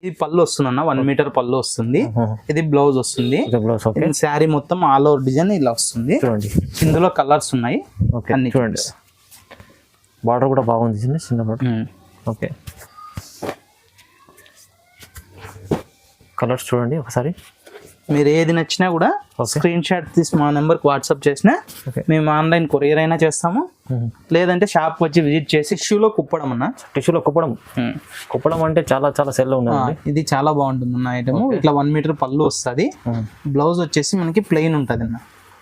ఇది పళ్ళు వస్తుందన్న 1 మీటర్ పళ్ళు వస్తుంది. ఇది బ్లౌజ్ వస్తుంది. శారీ మొత్తం ఆల్ ఓవర్ డిజైన్ ఇలా వస్తుంది. చూడండి ఇందులో కలర్స్ ఉన్నాయి. అన్ని చూడండి. బార్డర్ కూడా బాగుంది, చిన్న బార్డర్. ఓకే, కలర్స్ చూడండి ఒకసారి. మీరు ఏది నచ్చినా కూడా స్క్రీన్ షాట్ తీసి మా నెంబర్కి వాట్సాప్ చేసినా మేము ఆన్లైన్ కొరియర్ అయినా చేస్తాము, లేదంటే షాప్ వచ్చి విజిట్ చేసి టిష్యూలో కుప్పడం అన్న. టిష్యూలో కుప్పడం అంటే చాలా చాలా సెల్ ఉంది. ఇది చాలా బాగుంటుంది అన్న ఐటమ్. ఇట్లా 1 మీటర్ పళ్ళు వస్తుంది. బ్లౌజ్ వచ్చేసి మనకి ప్లెయిన్ ఉంటుంది అన్న.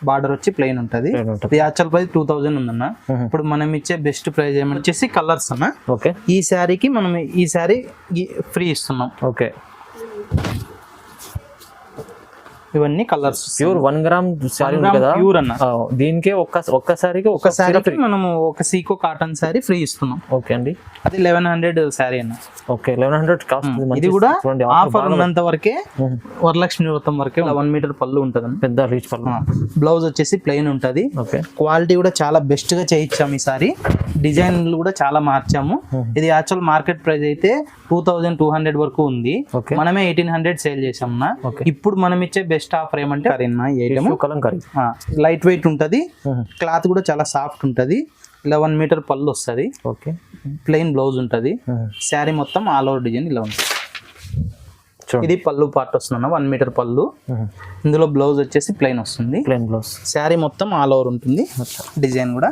బార్డర్ వచ్చి ప్లెయిన్ ఉంటుంది. ఇది యాక్చువల్ ప్రైస్ 2000 ఉందన్న. ఇప్పుడు మనం ఇచ్చే బెస్ట్ ప్రైస్ ఏమని వచ్చేసి కలర్స్ అన్న. ఓకే, ఈ శారీకి మనం ఈ శారీ ఫ్రీ ఇస్తున్నాం. ఓకే, ఇవన్నీ కలర్స్ ప్యూర్ 1 గ్రామ్ శారీ కదా, ప్యూర్ అన్న. దీనికే ఒక్క శారీకి మనము ఒక సీకో కాటన్ శారీ ఫ్రీ ఇస్తున్నాం. ఓకే అండి, అది 1100 శారీ అన్న. Okay, 1100 cost. ఇది కూడా ఆఫర్ ఉన్నంత వరకే, వరలక్ష్మి వ్రతం వరకే 1 మీటర్ పళ్ళు ఉంటుంది. పెద్ద రీచ్ పళ్ళు. బ్లౌజ్ వచ్చేసి ప్లెయిన్ ఉంటుంది. ఓకే, క్వాలిటీ కూడా చాలా బెస్ట్ గా చేయించాము. ఈసారి డిజైన్లు కూడా చాలా మార్చాము. ఇది యాక్చువల్ మార్కెట్ ప్రైస్ అయితే 2200 వరకు ఉంది. మనమే 1800 సేల్ చేసామన్నా. ఇప్పుడు మనం ఇచ్చే బెస్ట్ ఆఫర్ ఏమంటే కలంకారీ. లైట్ వెయిట్ ఉంటది, క్లాత్ కూడా చాలా సాఫ్ట్ ఉంటది. 11 మీటర్ పళ్ళు వస్తుంది. ఓకే, ప్లెయిన్ బ్లౌజ్ ఉంటుంది. శారీ మొత్తం ఆల్ ఓవర్ డిజైన్ ఇలా ఉంటుంది. ఇది పళ్ళు పార్ట్ వస్తుంది 1 మీటర్ పళ్ళు. ఇందులో బ్లౌజ్ వచ్చేసి ప్లెయిన్ వస్తుంది. Plain blouse. శారీ మొత్తం ఆల్ ఓవర్ ఉంటుంది. డిజైన్ కూడా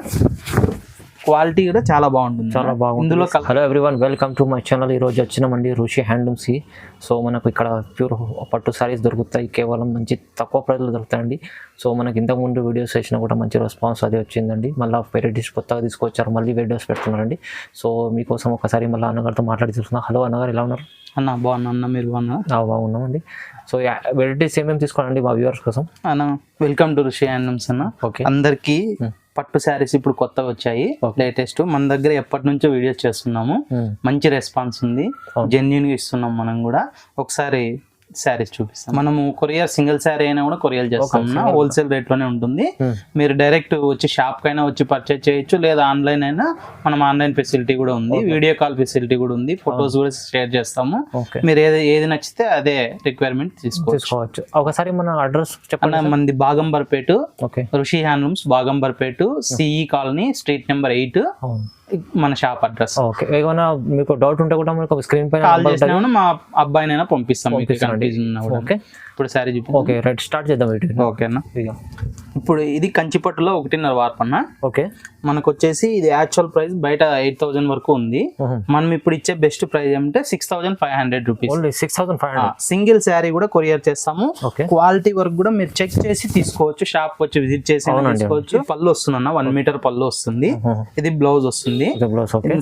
క్వాలిటీ కూడా చాలా బాగుంటుంది. చాలా బాగుంది. ఇందులో hello everyone, welcome to my channel. ఈరోజు వచ్చినామండి రుషి హ్యాండ్లూమ్స్కి. సో మనకు ఇక్కడ ప్యూర్ పట్టు శారీస్ దొరుకుతాయి. కేవలం మంచి తక్కువ ప్రైస్లో దొరుకుతాయండి. సో మనకి ఇంతకుముందు వీడియోస్ వేసినా కూడా మంచి రెస్పాన్స్ అది వచ్చిందండి. మళ్ళీ వెరైటీస్ కొత్తగా తీసుకొచ్చారు, మళ్ళీ వీడియోస్ పెడుతున్నారండి. సో మీకోసం ఒకసారి మళ్ళీ అన్నగారితో మాట్లాడి తెలుసుకున్నాం. హలో అన్నగారు, ఎలా ఉన్నారు? అన్న బాగున్నా అన్న, మీరు బాగున్నా? బాగున్నామండి. సో వెరైటీస్ ఏమేమి తీసుకోవాలండి మా వ్యూవర్స్ కోసం? అన్న వెల్కమ్ టు రుషి హ్యాండ్లూమ్స్ అన్న. ఓకే, అందరికీ పట్టు శారీస్ ఇప్పుడు కొత్తగా వచ్చాయి, లేటెస్ట్. మన దగ్గర ఎప్పటి నుంచో వీడియోస్ చేస్తున్నాము. మంచి రెస్పాన్స్ ఉంది, జెన్యూన్ గా ఇస్తున్నాం. మనం కూడా ఒకసారి శారీస్ చూపిస్తాం. మనము కొరియర్ సింగిల్ శారీ అయినా కూడా కొరియర్ చేస్తాం. హోల్సేల్ రేట్ లోనే ఉంటుంది. మీరు డైరెక్ట్ వచ్చి షాప్ కైనా వచ్చి పర్చేజ్ చేయొచ్చు, లేదా ఆన్లైన్ అయినా మనం ఆన్లైన్ ఫెసిలిటీ కూడా ఉంది, వీడియో కాల్ ఫెసిలిటీ కూడా ఉంది, ఫొటోస్ కూడా షేర్ చేస్తాము. మీరు ఏది నచ్చితే అదే రిక్వైర్మెంట్ తీసుకోవచ్చు. ఒకసారి మన అడ్రస్ చెప్పండి. మనది Baghamberpet, Rushi handlooms Baghamberpet, CE colony, street number 8 మన షాప్ అడ్రస్. ఓకే, ఏమైనా మీకు డౌట్ ఉంటే కూడా మనకు స్క్రీన్ పైన కాల్ చేసినా మా అబ్బాయినైనా పంపిస్తాం. ఓకే, ఇప్పుడు సారీ చూపి. ఓకే, రైట్, స్టార్ట్ చేద్దాం. ఓకేనా, ఇప్పుడు ఇది కంచిపట్టులో 1.5 వార్పు అన్న. ఓకే, మనకు వచ్చేసి ఇది యాక్చువల్ ప్రైస్ బయట 8000 వరకు ఉంది. మనం ఇప్పుడు ఇచ్చే బెస్ట్ ప్రైస్ ఏమంటే 6500 రూపీస్. 6500. సింగిల్ శారీ కూడా కొరియర్ చేస్తాము. క్వాలిటీ వర్క్ కూడా మీరు చెక్ చేసి తీసుకోవచ్చు, షాప్ వచ్చి విజిట్ చేసి తీసుకోవచ్చు. పళ్ళు వస్తుంది అన్న, 1 మీటర్ పళ్ళు వస్తుంది. ఇది బ్లౌజ్ వస్తుంది.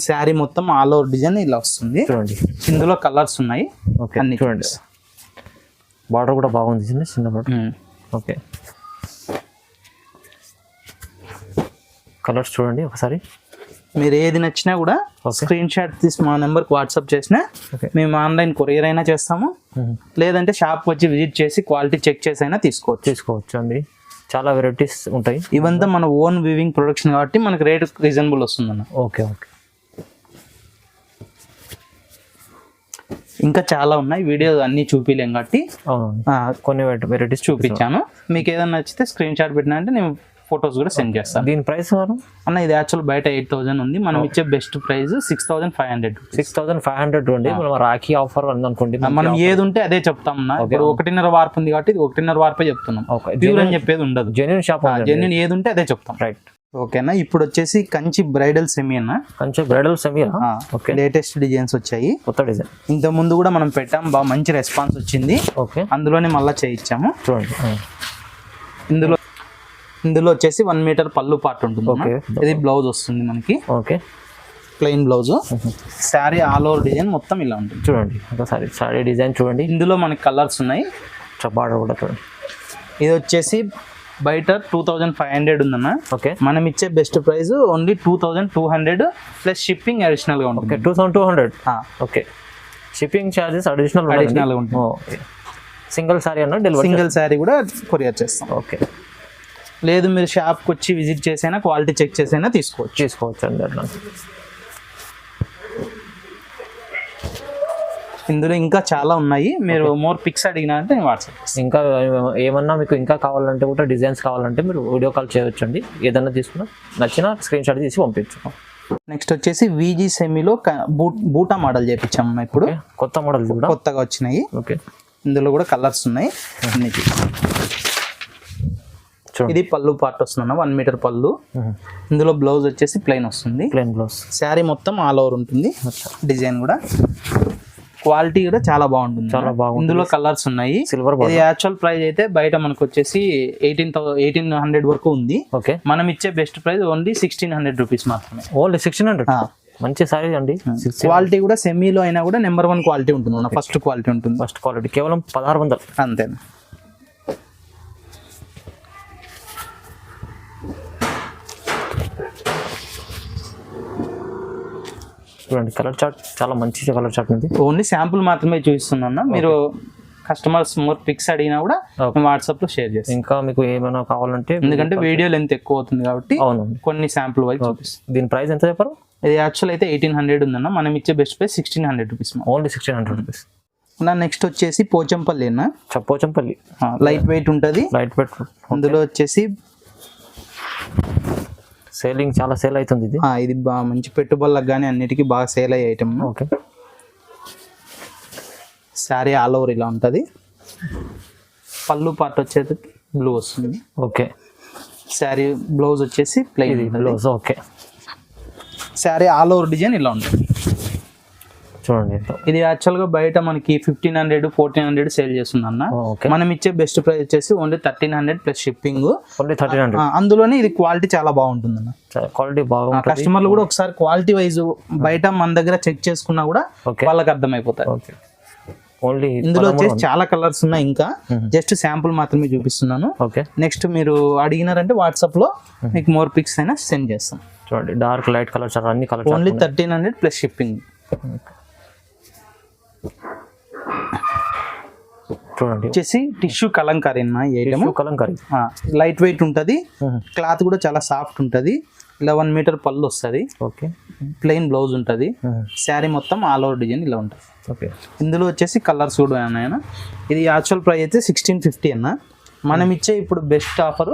శారీ మొత్తం ఆల్ ఓవర్ డిజైన్ ఇలా వస్తుంది. చూడండి, ఇందులో కలర్స్ ఉన్నాయి. అన్ని చూడండి. బార్డర్ కూడా బాగుంది, చిన్న బార్డర్. ఓకే, కలర్స్ చూడండి ఒకసారి. మీరు ఏది నచ్చినా కూడా స్క్రీన్ షాట్ తీసి మా నెంబర్కి వాట్సాప్ చేసినా మేము ఆన్లైన్ కొరియర్ అయినా చేస్తాము, లేదంటే షాప్ వచ్చి విజిట్ చేసి క్వాలిటీ చెక్ చేసి అయినా తీసుకోవచ్చు అండి. చాలా వెరైటీస్ ఉంటాయి. ఇవంతా మన ఓన్ వీవింగ్ ప్రొడక్షన్ కాబట్టి మనకి రేట్ రీజనబుల్ వస్తుందన్న. ఓకే, ఇంకా చాలా ఉన్నాయి, వీడియో అన్ని చూపిలేం కాబట్టి కొన్ని వెరైటీస్ చూపించాను. మీకు ఏదైనా నచ్చితే స్క్రీన్ షాట్ పెట్టినా అంటే నేను ఫొటోస్ కూడా సెండ్ చేస్తాను. దీని ప్రైస్ అన్న ఇది యాక్చువల్ బయట 8000 ఉంది, మనం ఇచ్చే బెస్ట్ ప్రైస్ 6500. 6500 అండి. మనం రాఖీ ఆఫర్ అనుకోండి, మనం ఏది ఉంటే అదే చెప్తాం. 1.5 వార్పు ఉంది కాబట్టి 1.5 వార్పే చెప్తున్నాం. ప్యూర్ అని చెప్పేది ఉండదు. జెన్యూన్ షాప్, జెన్యూన్ ఏది ఉంటే అదే చెప్తాం. రైట్, ఓకేనా. ఇప్పుడు వచ్చేసి కంచి బ్రైడల్ సెమీ అన్న. Kanchi bridal semi. Okay, latest designs వచ్చాయి, కొత్త డిజైన్. ఇంత ముందు కూడా మనం పెట్టాం, బాగా మంచి రెస్పాన్స్ వచ్చింది. ఓకే, అందులోనే మళ్ళీ చేయించాము. చూడండి, ఇందులో వచ్చేసి 1 మీటర్ పళ్ళు పార్ట్ ఉంటుంది. ఇది బ్లౌజ్ వస్తుంది మనకి. Okay, plain blouse. Sari all over design మొత్తం ఇలా ఉంటుంది. చూడండి ఒకసారి శారీ డిజైన్ చూడండి. ఇందులో మనకి కలర్స్ ఉన్నాయి. బార్డర్ కూడా చూడండి. ఇది వచ్చేసి బయట 2500 ఉందన్న. ఓకే, మనం ఇచ్చే best price only 2200 plus shipping additional గా ఉంటుంది. 2200. ఓకే, షిప్పింగ్ చార్జెస్ అడిషనల్ గా ఉంటుంది. సింగిల్ శారీ అన్న డెలివరీ, సింగిల్ శారీ కూడా కొరియర్ చేస్తాం. ఓకే, లేదు మీరు షాప్కి వచ్చి విజిట్ చేసైనా క్వాలిటీ చెక్ చేసైనా తీసుకోవచ్చు అండి. అట్లా ఇందులో ఇంకా చాలా ఉన్నాయి, మీరు మోర్ పిక్స్ అడిగినా అంటే నేను వాట్సాప్ చేస్తాను. ఇంకా ఏమన్నా మీకు ఇంకా కావాలంటే కూడా డిజైన్స్ కావాలంటే మీరు వీడియో కాల్ చేయొచ్చండి. ఏదన్నా తీసుకున్నా నచ్చిన స్క్రీన్ షాట్ తీసి పంపించు. నెక్స్ట్ వచ్చేసి వీజీ సెమీలో బూటా మోడల్ చేపించాము ఇప్పుడు. కొత్త మోడల్ కూడా కొత్తగా వచ్చినాయి. ఓకే, ఇందులో కూడా కలర్స్ ఉన్నాయి అన్నిటి. ఇది పళ్ళు పార్ట్ వస్తుంది 1 మీటర్ పళ్ళు. ఇందులో బ్లౌజ్ వచ్చేసి ప్లెయిన్ వస్తుంది, ప్లెయిన్ బ్లౌజ్. శారీ మొత్తం ఆల్ ఓవర్ ఉంటుంది. డిజైన్ కూడా క్వాలిటీ కూడా చాలా బాగుంటుంది. చాలా బాగుంది. ఇందులో కలర్స్ ఉన్నాయి. సిల్వర్ ఇది యాక్చువల్ ప్రైస్ అయితే బయట మనకు వచ్చేసి 1800 వరకు ఉంది. ఓకే, మనం ఇచ్చే బెస్ట్ ప్రైస్ ఓన్లీ 1600 రూపీస్ మాత్రమే. ఓన్లీ 1600. మంచి సారీ అండి. క్వాలిటీ కూడా సెమీలో అయినా కూడా నెంబర్ 1 క్వాలిటీ ఉంటుంది. ఫస్ట్ క్వాలిటీ ఉంటుంది. ఫస్ట్ క్వాలిటీ కేవలం 1600 అంతే. చూడండి కలర్ చార్ట్ చాలా మంచి కలర్ చార్ట్ ఉంది. ఓన్లీ శాంపుల్ మాత్రమే చూపిస్తున్నా. మీరు కస్టమర్స్ మోర్ పిక్స్ అడిగినా కూడా వాట్సాప్ లో షేర్ చేస్తాం. ఇంకా మీకు ఏమైనా కావాలంటే, ఎందుకంటే వీడియో లెంత్ ఎక్కువ అవుతుంది కాబట్టి అవును కొన్ని శాంపుల్ వైజ్ చూపిస్తాం. దీని ప్రైస్ ఎంత చెప్పారు? ఇది యాక్చువల్ అయితే 1800 ఉందన్న, మనం ఇచ్చే best price 1600 rupees. Only 1600 rupees. Next వచ్చేసి పోచంపల్లి అన్న, పోచంపల్లి లైట్ వెయిట్ ఉంటుంది. Light weight. అందులో వచ్చేసి సేలింగ్ చాలా సేల్ అవుతుంది ఇది. ఇది బాగా మంచి పెట్టుబడులకు కానీ అన్నిటికీ బాగా సేల్ అయ్యే item. Okay, sari all over ఇలా ఉంటుంది. పళ్ళు పార్ట్ వచ్చేది బ్లూ వస్తుంది. ఓకే, శారీ బ్లౌజ్ వచ్చేసి plain blouse. Okay, sari all over design ఇలా ఉంటుంది. చూడండి ఇది యాక్చువల్ గా బయట మనకి 1500 1400 సేల్ చేస్తుందన్న. మనం ఇచ్చే బెస్ట్ ప్రైస్ వచ్చేసి ఓన్లీ 1300 ప్లస్ షిప్పింగ్. ఓన్లీ 1300. అందులోనే ఇది క్వాలిటీ చాలా బాగుంటుంది అన్న. క్వాలిటీ బాగుంటుంది. కస్టమర్లు కూడా ఒకసారి క్వాలిటీ వైజ్ బయట మన దగ్గర చెక్ చేసుకున్నా కూడా వాళ్ళకి అర్థమైపోతాయి. ఓకే, ఓన్లీ ఇందులో వచ్చేసి చాలా కలర్స్ ఉన్నాయి. ఇంకా జస్ట్ శాంపుల్ మాత్రమే చూపిస్తున్నాను. ఓకే, నెక్స్ట్ మీరు అడిగినారంటే వాట్సాప్ లో మీకు మోర్ పిక్స్ అయినా సెండ్ చేస్తాం. చూడండి డార్క్ లైట్ కలర్స్ అన్ని కలర్స్. Only 1300 plus shipping. చూడండి వచ్చేసి tissue Kalamkari Kalamkari. Light weight ఉంటుంది. క్లాత్ కూడా చాలా సాఫ్ట్ ఉంటుంది. 11 మీటర్ పళ్ళు వస్తుంది. ఓకే, ప్లెయిన్ బ్లౌజ్ ఉంటుంది. శారీ మొత్తం ఆల్ ఓవర్ డిజైన్ ఇలా ఉంటుంది. ఓకే, ఇందులో వచ్చేసి కలర్స్ కూడా ఉన్నాయన్న. ఇది యాక్చువల్ ప్రైస్ అయితే 1650 అన్న. మనం ఇచ్చే ఇప్పుడు బెస్ట్ ఆఫర్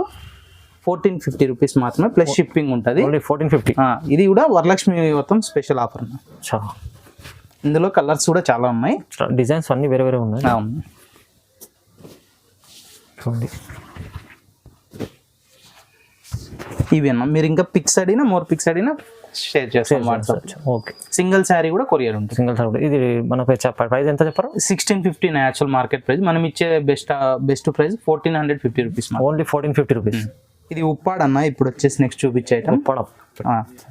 1450 రూపీస్ మాత్రమే ప్లస్ షిప్పింగ్ ఉంటుంది. 1450. ఇది కూడా వరలక్ష్మి మొత్తం స్పెషల్ ఆఫర్ అన్న. ఇందులో కలర్స్ కూడా చాలా ఉన్నాయి. డిజైన్స్ అన్ని వేరే వేరే ఉన్నాయి. చూడండి ఇవి అన్న. మీరు ఇంకా పిక్స్ అడిగినా మోర్ పిక్స్ అడిగినా షేర్ చేస్తాం వాట్సాప్. ఓకే, సింగిల్ శారీ కూడా కొరియర్ ఉంటుంది. సింగిల్ శారీ. ఇది మనకు ప్రైస్ ఎంత చెప్పారు? 1650 యాక్చువల్ మార్కెట్ ప్రైస్. మనం ఇచ్చే best price 1450 rupees. Only 1450 rupees. ఇది ఉప్పాడ అన్న. ఇప్పుడు వచ్చేసి నెక్స్ట్ చూపించే ఐటమ్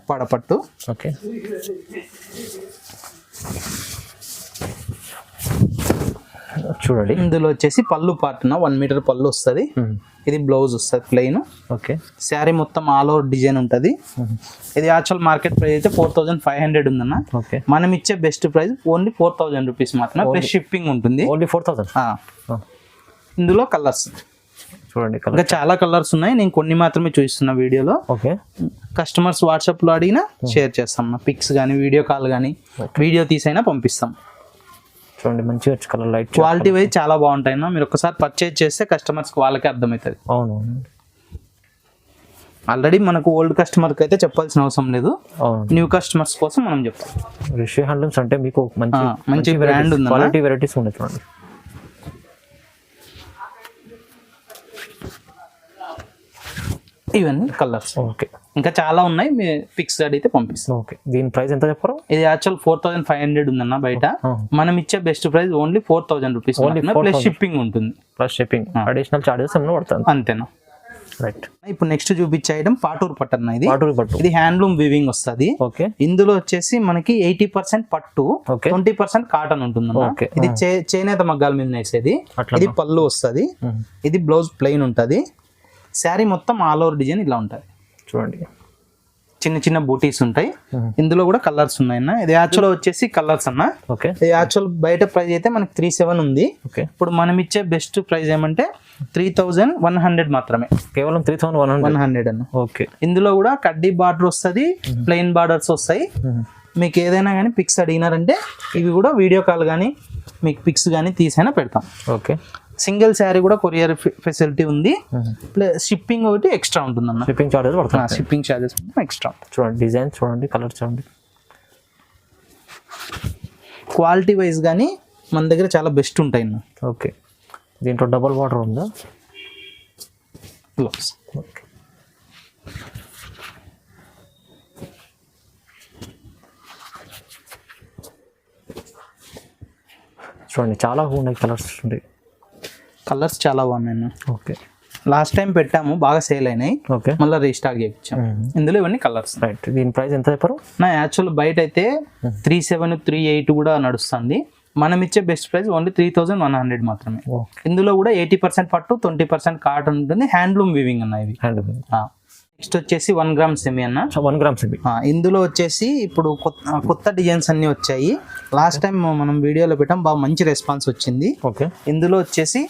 ఉప్పాడ పట్టు. ఓకే, చూడండి ఇందులో వచ్చేసి పళ్ళు పార్ట్ 1 మీటర్ పళ్ళు వస్తుంది. ఇది బ్లౌజ్ వస్తుంది ప్లెయిన్. ఓకే, శారీ మొత్తం ఆల్ ఓవర్ డిజైన్ ఉంటుంది. ఇది యాక్చువల్ మార్కెట్ ప్రైస్ అయితే 4500 ఉందన్న. ఓకే, మనం ఇచ్చే బెస్ట్ ప్రైస్ ఓన్లీ 4000 రూపీస్ మాత్రమే ప్లస్ షిప్పింగ్ ఉంటుంది. ఓన్లీ 4000. ఇందులో కలర్స్ చూడండి, ఇంకా చాలా కలర్స్ ఉన్నాయి. నేను కొన్ని మాత్రమే చూపిస్తున్నా వీడియోలో. ఓకే, కస్టమర్స్ వాట్సాప్ లో అడిగినా షేర్ చేస్తాం. పిక్స్ కానీ వీడియో కాల్ కానీ వీడియో తీసైనా పంపిస్తాం. చూడండి మంచి కలర్ లైట్ క్వాలిటీ వైజ్ చాలా బాగుంటాయి. మీరు ఒకసారి పర్చేజ్ చేస్తే కస్టమర్స్ వాళ్ళకి అర్థమవుతుంది. అవును, ఆల్రెడీ మనకు ఓల్డ్ కస్టమర్కి అయితే చెప్పాల్సిన అవసరం లేదు. న్యూ కస్టమర్స్ కోసం మనం చెప్తాం. రిషి హ్యాండ్లూమ్స్ అంటే మీకు మంచి బ్రాండ్ ఉంది, క్వాలిటీ వెరైటీస్ ఉన్నాయి. చూడండి ఇవన్నీ కలర్స్. ఓకే, ఇంకా చాలా ఉన్నాయి. మీ పిక్స్ అడిగితే పంపిస్తాం. ఓకే, దీని ప్రైస్ ఎంత చెప్పారు? ఇది యాక్చువల్ 4500 ఉందన్న బయట. మనం ఇచ్చే best price only 4000 rupees plus shipping ఉంటుంది. ప్లస్ షిప్పింగ్ అడిషనల్ చార్జెస్ ఏమైనా పడుతుంది. అంతేనా? రైట్. ఇప్పుడు నెక్స్ట్ చూపించే ఐటమ్ పాటూరు పట్టు అన్న. ఇది పాటూరు పట్టు. ఇది హ్యాండ్లూమ్ వీవింగ్ వస్తుంది. ఓకే, ఇందులో వచ్చేసి మనకి 80% పట్టు, 20% కాటన్ ఉంటుంది. ఇది చేనేత మగ్గాల మీద నేసేది. ఇది పళ్ళు వస్తుంది. ఇది బ్లౌజ్ ప్లెయిన్ ఉంటుంది. శారీ మొత్తం ఆల్ ఓవర్ డిజైన్ ఇలా ఉంటుంది. చూడండి చిన్న చిన్న బూటీస్ ఉంటాయి. ఇందులో కూడా కలర్స్ ఉన్నాయన్న. ఇది యాక్చువల్ వచ్చేసి కలర్స్ అన్న. ఓకే, ఇది యాక్చువల్ బయట ప్రైస్ అయితే మనకి 37 ఉంది. ఓకే, ఇప్పుడు మనం ఇచ్చే బెస్ట్ ప్రైస్ ఏమంటే 3100 మాత్రమే. కేవలం 3100 అన్న. ఓకే, ఇందులో కూడా కడ్డీ బార్డర్ వస్తుంది, ప్లెయిన్ బార్డర్స్ వస్తాయి. మీకు ఏదైనా కానీ పిక్స్ అడిగినారంటే ఇవి కూడా వీడియో కాల్ కానీ మీకు పిక్స్ కానీ తీసైనా పెడతాం. ఓకే. సింగిల్ శారీ కూడా కొరియర్ ఫెసిలిటీ ఉంది, ప్లస్ షిప్పింగ్ ఒకటి ఎక్స్ట్రా ఉంటుంది అన్న. షిప్పింగ్ చార్జెస్ పడుతుంది. Shipping charges extra. చూడండి డిజైన్ చూడండి, కలర్ చూడండి. క్వాలిటీ వైజ్ కానీ మన దగ్గర చాలా బెస్ట్ ఉంటాయి అన్న. ఓకే. దీంట్లో డబుల్ బార్డర్ ఉందా? బ్లౌజ్. ఓకే. చూడండి చాలా ఉన్నాయి కలర్స్ ఉంటాయి. కలర్స్ చాలా బాగున్నాయి అన్న. ఓకే. లాస్ట్ టైం పెట్టాము, బాగా సేల్ అయినాయి, ఓకే. మళ్ళీ రీస్టాక్ చేయించాం. ఇందులో ఇవన్నీ కలర్స్. రైట్. దీని ప్రైస్ ఎంత చెప్పారు? నా యాక్చువల్ బయట అయితే 3700, 3800 కూడా నడుస్తుంది. మనం ఇచ్చే బెస్ట్ ప్రైస్ ఓన్లీ 3100 మాత్రమే. ఇందులో కూడా 80% పట్టు, 20% కాటన్ ఉంటుంది. హ్యాండ్లూమ్ వీవింగ్ అన్న ఇది. నెక్స్ట్ వచ్చేసి 1 గ్రామ్ సెమీ అన్న. 1 గ్రామ్ సెమీ. ఇందులో వచ్చేసి ఇప్పుడు కొత్త డిజైన్స్ అన్ని వచ్చాయి. లాస్ట్ టైం మనం వీడియోలో పెట్టాం, బాగా మంచి రెస్పాన్స్ వచ్చింది. ఓకే. ఇందులో వచ్చేసి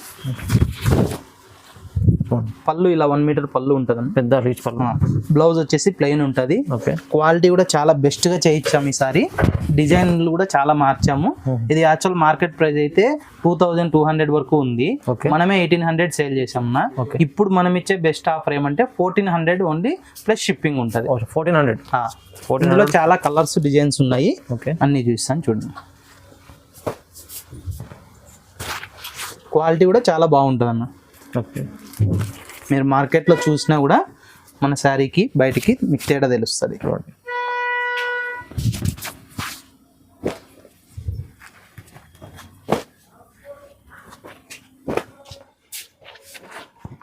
పళ్ళు ఇలా 1 మీటర్ పళ్ళు ఉంటుంది, పెద్ద రీచ్ పళ్ళు. బ్లౌజ్ వచ్చేసి ప్లెయిన్ ఉంటుంది. ఓకే. క్వాలిటీ కూడా చాలా బెస్ట్ గా చేయించాము ఈసారి. డిజైన్లు కూడా చాలా మార్చాము. ఇది యాక్చువల్ మార్కెట్ ప్రైస్ అయితే 2200 వరకు ఉంది, మనమే 1800 సేల్ చేసామన్నా. ఇప్పుడు మనం ఇచ్చే బెస్ట్ ఆఫర్ ఏమంటే 1400 ఓన్లీ, ప్లస్ షిప్పింగ్ ఉంటుంది. 1400. ఇందులో చాలా కలర్స్ డిజైన్స్ ఉన్నాయి, అన్ని చూస్తాను చూడండి. క్వాలిటీ కూడా చాలా బాగుంటుంది అన్న. ఓకే. మీరు మార్కెట్లో చూసినా కూడా మన శారీకి బయటికి మీకు తేడా తెలుస్తుంది. చూడండి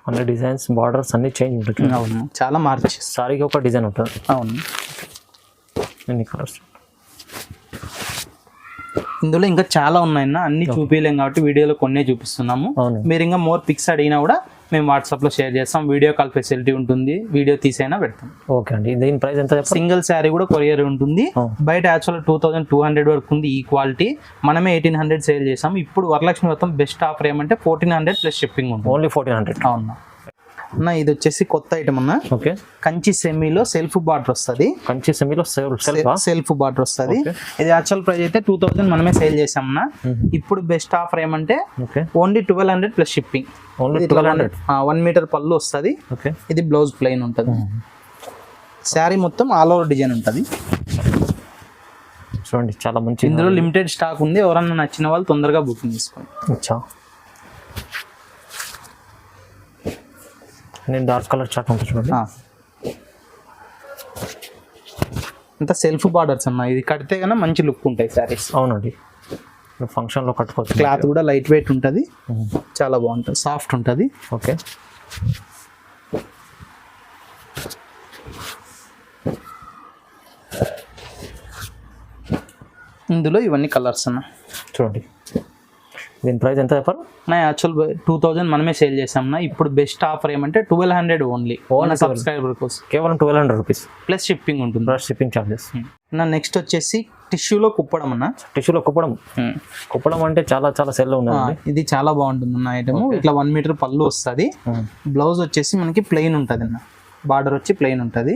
అన్ని డిజైన్స్, బార్డర్స్ అన్ని చేంజ్ ఉంటుంది. అవును, చాలా మార్చి సారీకి ఒక డిజైన్ ఉంటుంది. అవును. ఎన్ని కలర్స్? ఇందులో ఇంకా చాలా ఉన్నాయన్న, అన్ని చూపించలేం కాబట్టి వీడియోలో కొన్నే చూపిస్తున్నాము. మీరు ఇంకా మోర్ పిక్స్ అడిగినా కూడా మేము వాట్సాప్లో షేర్ చేస్తాం. వీడియో కాల్ ఫెసిలిటీ ఉంటుంది, వీడియో తీసైనా పెడతాం. ఓకే అండి. దీని ప్రైస్ ఎంత? సింగిల్ శారీ కూడా కొరియర్ ఉంటుంది. బయట యాక్చువల్ 2200 వరకు ఉంది ఈ క్వాలిటీ, మనమే 1800 సేల్ చేసాం. ఇప్పుడు వరలక్ష్మి మొత్తం బెస్ట్ ఆఫర్ ఏమంటే 1400 ప్లస్ షిప్పింగ్ ఉంటుంది. ఓన్లీ 1400. అవునా అన్న. ఇది వచ్చేసి కొత్త ఐటమ్ అన్న. ఓకే. కంచి సెమీలో సెల్ఫ్ బార్డర్ వస్తుంది. కంచి సెమీలో సెల్ఫ్ బార్డర్ వస్తుంది. ఇది యాక్చువల్ ప్రైస్ అయితే 2000 మనమే సేల్ చేసామన్న. ఇప్పుడు బెస్ట్ ఆఫర్ ఏమంటే ఓన్లీ 1200 ప్లస్ షిప్పింగ్. 1 మీటర్ పళ్ళు వస్తుంది. ఇది బ్లౌజ్ ప్లెయిన్ ఉంటుంది. శారీ మొత్తం ఆల్ ఓవర్ డిజైన్ ఉంటుంది. చూడండి చాలా మంచి. ఇందులో లిమిటెడ్ స్టాక్ ఉంది, ఎవరన్నా నచ్చిన వాళ్ళు తొందరగా బుకింగ్ చేసుకోండి. నేను డార్క్ కలర్ చాట్ ఉంటుంది చూడండి. అంతా సెల్ఫ్ బార్డర్స్ అన్న. ఇది కడితే కన్నా మంచి లుక్ ఉంటాయి శారీస్. అవునండి, ఫంక్షన్లో కట్టుకోవచ్చు. క్లాత్ కూడా లైట్ వెయిట్ ఉంటుంది, చాలా బాగుంటుంది, సాఫ్ట్ ఉంటుంది. ఓకే. ఇందులో ఇవన్నీ కలర్స్ అన్న. చూడండి దీని ప్రైస్ ఎంత చెప్పారు? నా యాక్చువల్ 2000 మనమే సేల్ చేసాం. ఇప్పుడు బెస్ట్ ఆఫర్ ఏమంటే 1200 ఓన్లీ సబ్స్క్రైబర్ కోసం. కేవలం 1200 రూపీస్ ప్లస్ షిప్పింగ్ ఉంటుంది. Plus shipping charges. నా నెక్స్ట్ వచ్చేసి టిష్యూలో కుప్పడం అన్న. టిష్యూలో కుప్పడం అంటే చాలా చాలా సెల్ ఉన్నది. ఇది చాలా బాగుంటుంది అన్న ఐటమ్. ఇట్లా 1 మీటర్ పళ్ళు వస్తుంది. బ్లౌజ్ వచ్చేసి మనకి ప్లెయిన్ ఉంటుంది అన్న, బార్డర్ వచ్చి ప్లెయిన్ ఉంటుంది.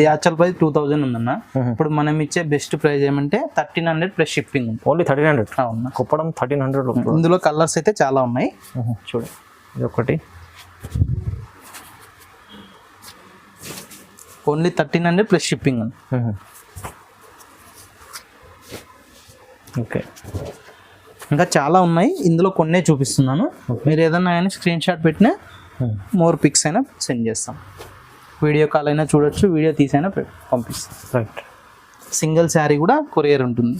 యాక్చువల్ ప్రైస్ 2000 ఉందన్న. ఇప్పుడు మనం ఇచ్చే బెస్ట్ ప్రైస్ ఏమంటే 1300 ప్లస్ షిప్పింగ్ ఉంటుంది. ఓన్లీ 1300. అవునా, కుప్పడం 1300. ఇందులో కలర్స్ అయితే చాలా ఉన్నాయి. చూడండి ఇది ఒకటి. ఓన్లీ 1300 ప్లస్ షిప్పింగ్ ఉంది. ఓకే. ఇంకా చాలా ఉన్నాయి, ఇందులో కొన్నే చూపిస్తున్నాను. మీరు ఏదన్నా కానీ స్క్రీన్ షాట్ పెట్టినా మోర్ పిక్స్ అయినా సెండ్ చేస్తాం. వీడియో కాల్ అయినా చూడొచ్చు, వీడియో తీసైనా పంపిస్తాం. రైట్. సింగిల్ శారీ కూడా కొరియర్ ఉంటుంది.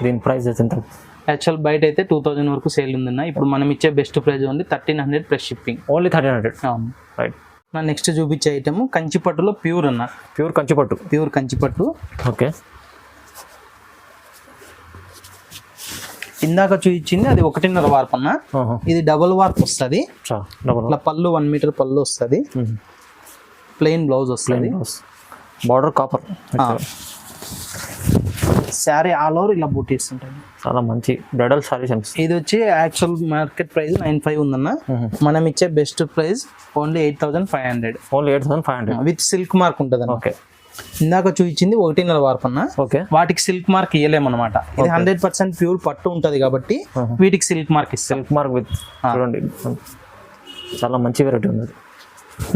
దీని ప్రైస్ ఎంత? యాక్చువల్ బయట అయితే 2000 వరకు సేల్ ఉందన్న. ఇప్పుడు మనం ఇచ్చే best price only 1300 plus shipping. Only 1300. అవును. రైట్. నా నెక్స్ట్ చూపించే ఐటమ్ కంచిపట్టులో ప్యూర్ అన్న. ప్యూర్ కంచిపట్టు. ఓకే. ఇందాక చూపించింది అది 1.5 వార్ప్ అన్న. ఇది డబుల్ వార్ప్ వస్తుంది. ఇట్లా పళ్ళు 1 మీటర్ పళ్ళు వస్తుంది. ప్లెయిన్ బ్లౌజ్ వస్తుంది. Border copper. Sari all over ఇలా బూటీస్ ఉంటాయి. చాలా మంచి బ్రైడల్ సారీస్ అనిపిస్తుంది. ఇది వచ్చి యాక్చువల్ మార్కెట్ ప్రైస్ 95 ఉందన్న, మనం ఇచ్చే best price only 8500. Only 8500 with silk mark ఉంటుంది. ఓకే. ఇందాక చూపించింది 1.5 వార్పన్న. ఓకే. వాటికి సిల్క్ మార్క్ ఇయ్యలేమన్నమాట. ఇది 100% ప్యూర్ పట్టు ఉంటది కాబట్టి వీటికి సిల్క్ మార్క్ ఇస్తాం. సిల్క్ మార్క్ విత్ చూడండి చాలా మంచి వెరైటీ ఉంది.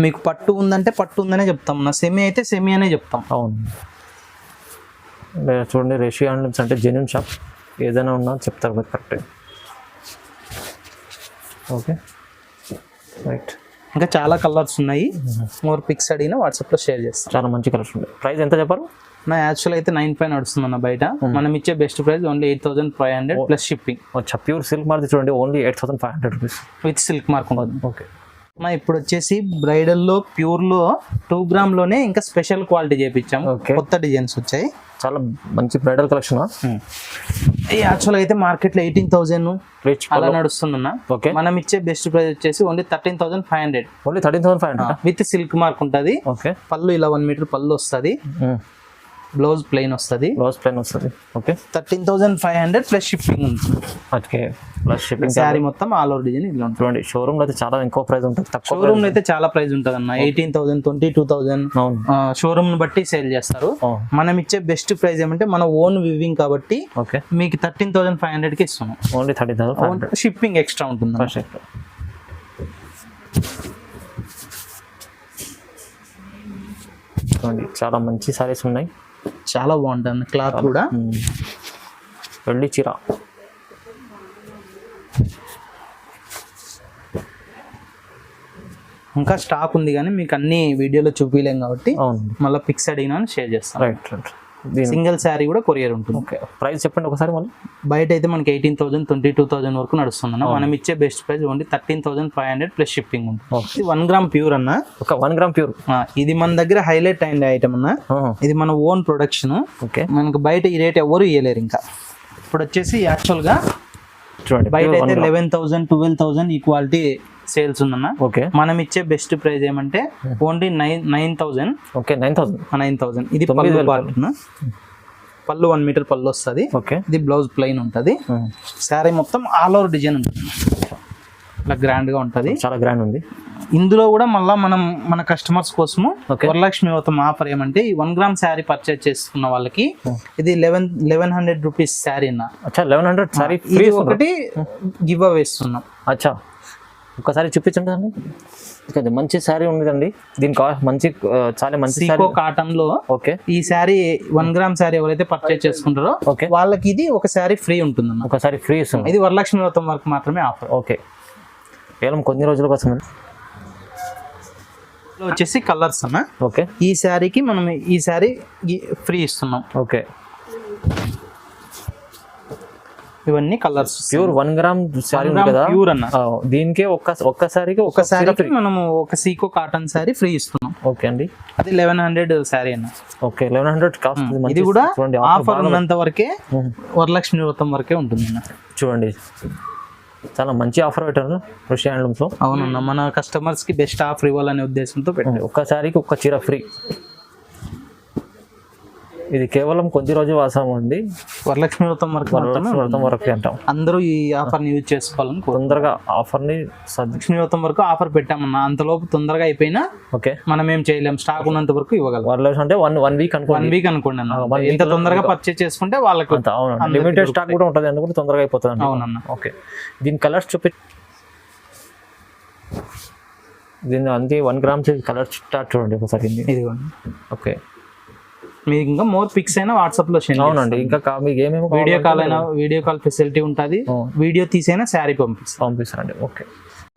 మీకు పట్టు ఉందంటే పట్టు ఉందనే చెప్తాం, నా సెమీ అయితే సెమీ అనే చెప్తాం. అవును. చూడండి రిషి హ్యాండ్లూమ్స్ అంటే జెన్యూన్ షాప్, ఏదైనా ఉన్నా చెప్తారు మీరు కరెక్ట్. Okay right. ఇంకా చాలా కలర్స్ ఉన్నాయి. మోర్ పిక్స్ అడిగినా వాట్సాప్లో షేర్ చేస్తాం. చాలా మంచి కలర్స్ ఉన్నాయి. ప్రైస్ ఎంత చెప్పారు? నా యాక్చువల్ అయితే 9.5 నడుస్తుంది అన్న బయట. మనం ఇచ్చే best price only 8500 plus shipping. వచ్చా ప్యూర్ సిల్క్ మార్క్ చూడండి only 8500 rupees with silk mark ఉంటుంది. ఓకే. ఇప్పుడు వచ్చేసి బ్రైడల్లో ప్యూర్లో 2 గ్రామ్లోనే ఇంకా స్పెషల్ క్వాలిటీ చేయించాము. కొత్త డిజైన్స్ వచ్చాయి. చాలా మంచి బ్రైడల్ కలెక్షన్. ఈ యాక్చువల్ అయితే మార్కెట్లో 18,000 అలా నడుస్తుందన్న. ఓకే. మనం ఇచ్చే బెస్ట్ ప్రైస్ వచ్చేసి only 13,500. Only 13,500 with silk mark ఉంటుంది. ఓకే. పళ్ళు ఇలా 1 మీటర్ పళ్ళు వస్తుంది. బ్లౌజ్ ప్లెయిన్ వస్తుంది. ఓకే. 13,500 ప్లస్ షిప్పింగ్ ఉంటుంది. Okay plus shipping. శారీ మొత్తం ఆల్ ఓవర్ డిజైన్ ఇలా ఉంటుంది. చూడండి షోరూమ్ లో అయితే చాలా ఎక్కువ ప్రైస్ ఉంటుంది. షోరూమ్ లో అయితే చాలా ప్రైస్ ఉంటుంది అన్న. 18,000 22,000 షోరూమ్ బట్టి సేల్ చేస్తారు. మనం ఇచ్చే బెస్ట్ ప్రైస్ ఏమంటే మన ఓన్ వివింగ్ కాబట్టి ఓకే మీకు 13,500 కి ఇస్తున్నాం. ఓన్లీ 13,500. షిప్పింగ్ ఎక్స్ట్రా ఉంటుంది. చాలా మంచి సారీస్ ఉన్నాయి. చాలా బాగుంటుంది క్లాత్ కూడా. వెళ్ళి చీర ఇంకా స్టాక్ ఉంది కానీ మీకు అన్ని వీడియోలో చూపించలేం కాబట్టి మళ్ళీ పిక్స్ అడిగినా షేర్ చేస్తాం. Right right. సింగిల్ శారీ కూడా కొరియర్ ఉంటుంది. ఓకే. ప్రైస్ చెప్పండి ఒకసారి మళ్ళీ. బయట అయితే మనకి 18,000 22,000 వరకు నడుస్తుంది. మనం ఇచ్చే best price only 13,500 plus shipping ఉంటుంది. 1 గ్రామ్ ప్యూర్ అన్న. ఒక 1 గ్రామ్ ప్యూర్. ఇది మన దగ్గర హైలైట్ అయిన ఐటమ్ అన్న. ఇది మన ఓన్ ప్రొడక్షన్. ఓకే. మనకు బయట ఈ రేట్ ఎవరు ఇవ్వలేరు. ఇంకా ఇప్పుడు వచ్చేసి యాక్చువల్ గా చూడండి బయట అయితే 11,000 12,000 ఈ క్వాలిటీ సేల్స్ ఉందన్న. ఓకే. మనం ఇచ్చే బెస్ట్ ప్రైస్ ఏమంటే ఓన్లీ 9,000. ఓకే 9,000. ఇది పళ్ళు 1 మీటర్ పళ్ళు వస్తుంది. ఓకే. ఇది బ్లౌజ్ ప్లెయిన్ ఉంటుంది. శారీ మొత్తం ఆల్ ఓవర్ డిజైన్ ఉంటుంది. ఇలా గ్రాండ్ గా ఉంటుంది. చాలా గ్రాండ్ ఉంది. ఇందులో కూడా మళ్ళీ మనం మన కస్టమర్స్ కోసము వరలక్ష్మి వ్రతం ఆఫర్ ఏమంటే ఈ 1 గ్రామ్ శారీ పర్చేజ్ చేసుకున్న వాళ్ళకి ఇది 1100 రూపీస్ శారీ అన్న. 1100 శారీ ఒకటి గివ్ అవే ఇస్తున్నాం. అచ్చా ఒకసారి చూపించండి అండి. మంచి శారీ ఉందండి. దీనికి మంచి చాలా మంచి సీకో కాటన్ లో. ఓకే. ఈ శారీ 1 గ్రామ్ శారీ ఎవరైతే పర్చేజ్ చేసుకుంటారో వాళ్ళకి ఇది ఒక శారీ ఫ్రీ ఉంటుంది. ఒకసారి ఫ్రీ ఇస్తుంది. ఇది వరలక్ష్మి వ్రతం వరకు మాత్రమే ఆఫర్. ఓకే. కేవలం కొన్ని రోజుల కోసం వచ్చేసి కలర్స్ అన్న. ఓకే. ఈ శారీకి మనం ఈ శారీ ఫ్రీ ఇస్తున్నాం. ఓకే. ఇవన్నీ కలర్స్ ప్యూర్ 1 గ్రామ్ శారీ ఉంది కదా ప్యూర్ అన్న. దీనికి ఒక్క శారీకి మనము ఒక సీకో కాటన్ శారీ ఫ్రీ ఇస్తున్నాం. ఓకే అండి. అది 1100 శారీ అన్న. Okay 1100 cost. ఇది కూడా ఆఫర్ ఉన్నంత వరకే వరలక్ష్మి వ్రతం వరకే ఉంటుంది అన్న. చూడండి చాలా మంచి ఆఫర్ పెట్టారు రుషి హ్యాండ్లూమ్స్ లో. అవునన్నా మన కస్టమర్స్ కి బెస్ట్ ఆఫర్ ఇవ్వాలనే ఉద్దేశంతో పెట్టారు. ఒక్క శారీకి ఒక చీర ఫ్రీ. ఇది కేవలం కొద్ది రోజు వాసం ఉంది. వరలక్ష్మి వ్రతం వరకు అంటాం. అందరూ ఈ ఆఫర్ ని యూజ్ చేసుకోవాలని తొందరగా ఆఫర్ ని వరలక్ష్మి వ్రతం వరకు ఆఫర్ పెట్టామన్నా. అంతలోపు తొందరగా అయిపోయినా ఓకే మనం ఏం చేయలేం. స్టాక్ ఉన్నంత వరకు ఇవ్వగలం. వరలక్ష్మి అంటే వన్ వీక్ అనుకోండి అన్న. ఎంత తొందరగా పర్చేజ్ చేసుకుంటే వాళ్ళకి లిమిటెడ్ స్టాక్ కూడా ఉంటుంది అందుకు తొందరగా అయిపోతుంది. అవునన్నా. ఓకే. దీని కలర్స్ దీన్ని అంతే 1 గ్రామ్ కలర్ స్టార్ట్ చూడండి ఒకసారి. ఇదిగోండి. ఓకే. మీకు ఇంకా మోర్ పిక్స్ అయినా వాట్సాప్ లో షేర్. అవునండి. ఇంకా మీకు ఏమేమి వీడియో కాల్ ఫెసిలిటీ ఉంటుంది. వీడియో తీసైనా శారీ పంపిస్తారండి. ఓకే.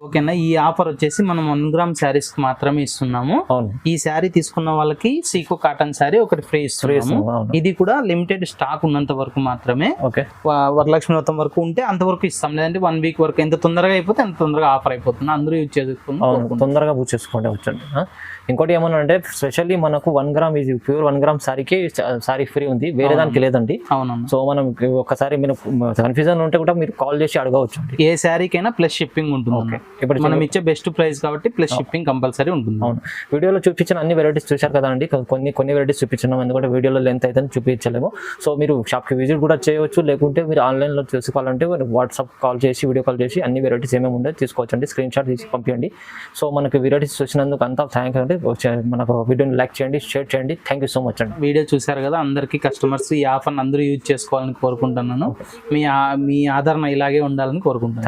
ఓకేనా. ఈ ఆఫర్ వచ్చేసి మనం 1 గ్రామ్ శారీస్ కి మాత్రమే ఇస్తున్నాము. ఈ శారీ తీసుకున్న వాళ్ళకి సీకో కాటన్ శారీ ఒకటి ఫ్రీ ఇస్తున్నాము. ఇది కూడా లిమిటెడ్ స్టాక్ ఉన్నంత వరకు మాత్రమే. ఓకే. వరలక్ష్మి వ్రతం వరకు ఉంటే అంతవరకు ఇస్తాం. లేదంటే 1 వీక్ వరకు ఎంత తొందరగా అయిపోతే అంత తొందరగా ఆఫర్ అయిపోతుంది. అందరూ యూజ్ చేసుకుని తొందరగా బుక్ చేసుకోండి. వచ్చండి. ఇంకోటి ఏమన్నా అంటే స్పెషల్లీ మనకు 1 గ్రామ్ ఇది ప్యూర్ 1 గ్రామ్ సారీకి సారీ ఫ్రీ ఉంది, వేరే దానికి లేదండి. అవునవును. సో మనం ఒకసారి మీరు కన్ఫ్యూజన్ ఉంటే కూడా మీరు కాల్ చేసి అడగవచ్చు. ఏ శారీకైనా ప్లస్ షిప్పింగ్ ఉంటుంది. ఇప్పుడు మనం ఇచ్చే బెస్ట్ ప్రైస్ కాబట్టి ప్లస్ షిప్పింగ్ కంపల్సరీ ఉంటుంది. అవును, వీడియోలో చూపించిన అన్ని వెరైటీస్ చూశారు కదా అండి. కొన్ని వెరైటీస్ చూపించినాం, ఎందుకంటే వీడియోలో లెంత్ అయితే చూపించలేము. సో మీరు షాప్కి విజిట్ కూడా చేయవచ్చు, లేకుంటే మీరు ఆన్లైన్లో చూసుకోవాలంటే వాట్సాప్ కాల్ చేసి వీడియో కాల్ చేసి అన్ని వెరైటీస్ ఏమేమి ఉందో తీసుకోవచ్చు అండి. స్క్రీన్ షాట్ తీసి పంపించండి. సో మనకి వెరైటీస్ చూసినందుకు అంతా థ్యాంక్ అండి. మనకు వీడియోని లైక్ చేయండి, షేర్ చేయండి. థ్యాంక్ యూ సో మచ్ అండి. వీడియో చూశారు కదా, అందరికీ కస్టమర్స్ ఈ ఆఫర్ని అందరూ యూజ్ చేసుకోవాలని కోరుకుంటున్నాను. మీ ఆదరణ ఇలాగే ఉండాలని కోరుకుంటున్నాను.